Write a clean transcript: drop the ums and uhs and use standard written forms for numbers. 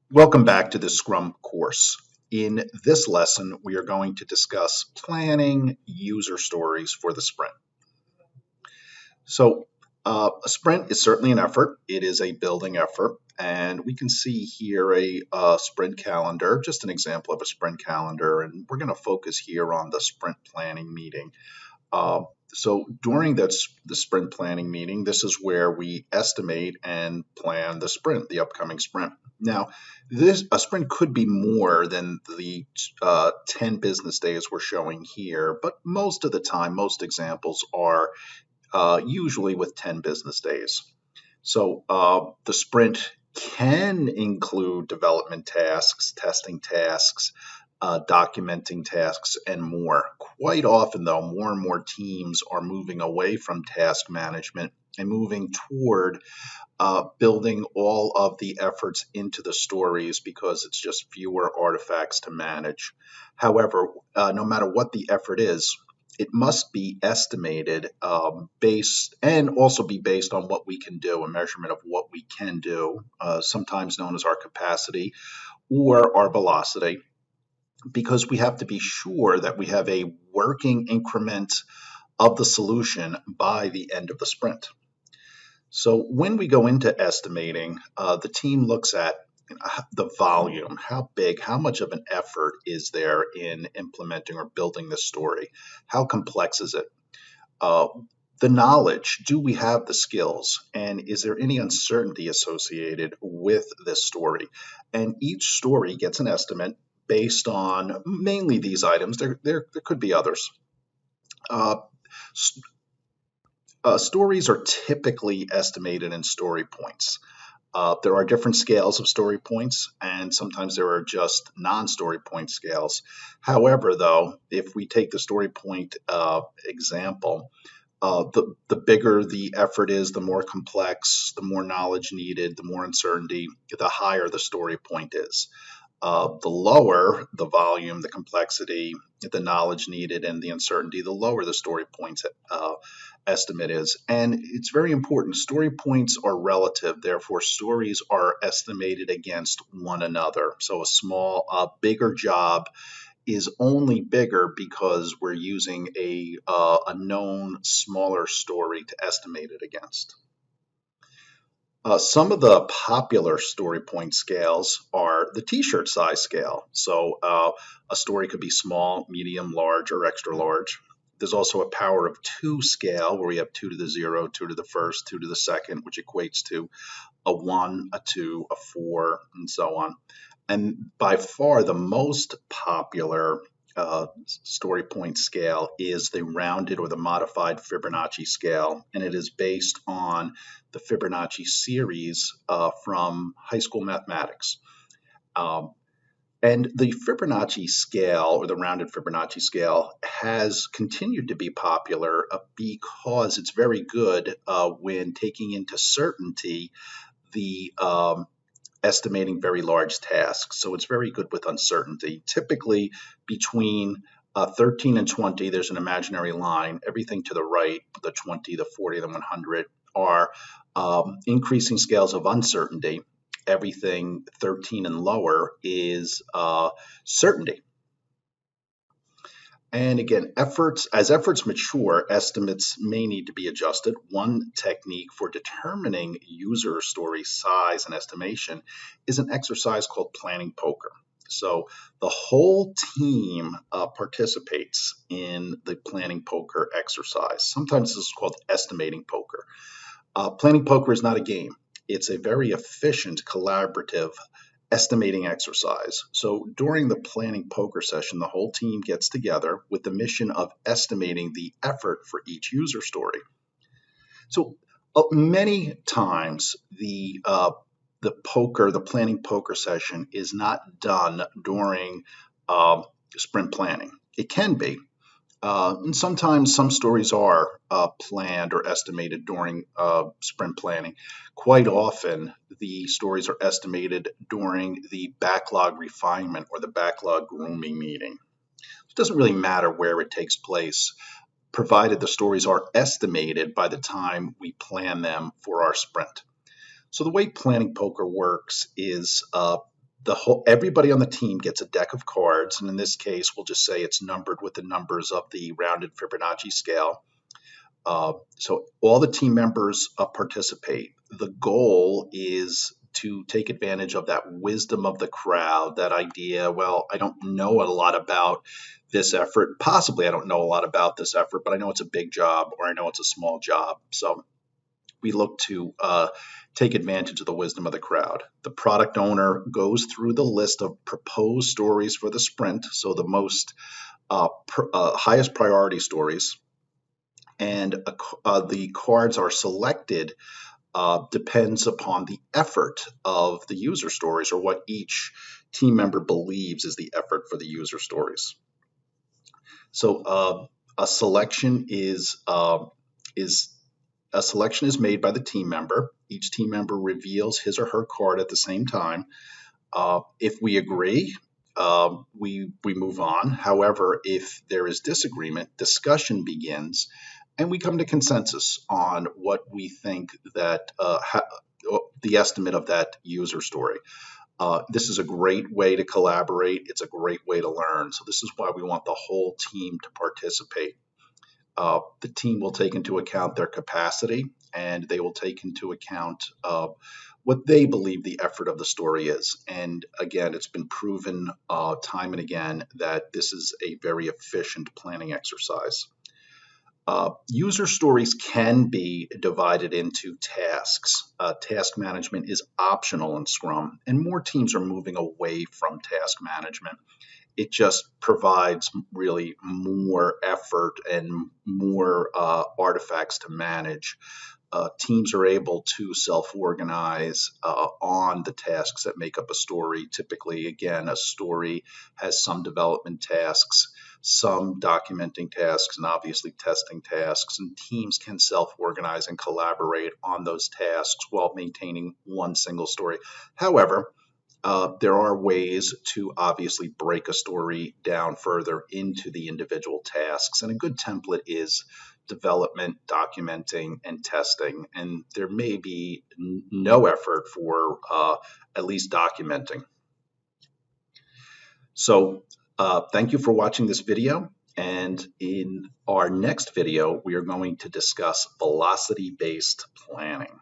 Welcome back to the Scrum course. In this lesson, we are going to discuss planning user stories for the sprint. A sprint is certainly an effort. It is a building effort, and we can see here a sprint calendar, just an example of a sprint calendar, and we're going to focus here on the sprint planning meeting. So during the sprint planning meeting, this is where we estimate and plan the sprint, the upcoming sprint. Now, a sprint could be more than the 10 business days we're showing here, but most of the time, most examples are usually with 10 business days. So the sprint can include development tasks, testing tasks, documenting tasks, and more. Quite often, though, more and more teams are moving away from task management and moving toward building all of the efforts into the stories because it's just fewer artifacts to manage. However, no matter what the effort is, it must be estimated based and also be based on what we can do, a measurement of what we can do, sometimes known as our capacity or our velocity, because we have to be sure that we have a working increment of the solution by the end of the sprint. So when we go into estimating, the team looks at the volume, how big, how much of an effort is there in implementing or building this story? How complex is it? The knowledge, do we have the skills? And is there any uncertainty associated with this story? And each story gets an estimate based on mainly these items. There could be others. Stories are typically estimated in story points. There are different scales of story points, and sometimes there are just non-story point scales. However, though, if we take the story point example, the bigger the effort is, the more complex, the more knowledge needed, the more uncertainty, the higher the story point is. The lower the volume, the complexity, the knowledge needed, and the uncertainty, the lower the story points estimate is. And it's very important. Story points are relative, therefore, stories are estimated against one another. So a bigger job is only bigger because we're using a known smaller story to estimate it against. Some of the popular story point scales are the t-shirt size scale. So a story could be small, medium, large, or extra large. There's also a power of 2 scale where we have 2 to the 0, 2 to the first, 2 to the second, which equates to a 1, a 2, a 4, and so on. And by far the most popular story point scale is the rounded or the modified Fibonacci scale, and it is based on the Fibonacci series from high school mathematics. And the Fibonacci scale, or the rounded Fibonacci scale, has continued to be popular because it's very good when taking into certainty the estimating very large tasks. So it's very good with uncertainty. Typically between 13 and 20, there's an imaginary line. Everything to the right, the 20, the 40, the 100 are increasing scales of uncertainty. Everything 13 and lower is certainty. And again, as efforts mature, estimates may need to be adjusted. One technique for determining user story size and estimation is an exercise called planning poker. So the whole team participates in the planning poker exercise. Sometimes this is called estimating poker. Planning poker is not a game. It's a very efficient, collaborative estimating exercise. So during the planning poker session, the whole team gets together with the mission of estimating the effort for each user story. So many times the planning poker session is not done during sprint planning. It can be. And sometimes some stories are planned or estimated during sprint planning. Quite often, the stories are estimated during the backlog refinement or the backlog grooming meeting. It doesn't really matter where it takes place, provided the stories are estimated by the time we plan them for our sprint. So the way planning poker works is everybody on the team gets a deck of cards, and in this case, we'll just say it's numbered with the numbers of the rounded Fibonacci scale. So all the team members participate. The goal is to take advantage of that wisdom of the crowd, that idea, well, I don't know a lot about this effort. Possibly I don't know a lot about this effort, but I know it's a big job, or I know it's a small job. So we look to take advantage of the wisdom of the crowd. The product owner goes through the list of proposed stories for the sprint, so the most highest priority stories, and the cards are selected depends upon the effort of the user stories, or what each team member believes is the effort for the user stories. So a selection is made by the team member. Each team member reveals his or her card at the same time. If we agree, we move on. However, if there is disagreement, discussion begins, and we come to consensus on what we think that the estimate of that user story. This is a great way to collaborate. It's a great way to learn. So this is why we want the whole team to participate. The team will take into account their capacity, and they will take into account what they believe the effort of the story is. And again, it's been proven time and again that this is a very efficient planning exercise. User stories can be divided into tasks. Task management is optional in Scrum, and more teams are moving away from task management. It just provides really more effort and more artifacts to manage. Teams are able to self-organize on the tasks that make up a story. Typically, again, a story has some development tasks, some documenting tasks, and obviously testing tasks, and teams can self-organize and collaborate on those tasks while maintaining one single story. However, there are ways to obviously break a story down further into the individual tasks, and a good template is development, documenting, and testing, and there may be no effort for at least documenting. So thank you for watching this video, and in our next video we are going to discuss velocity-based planning.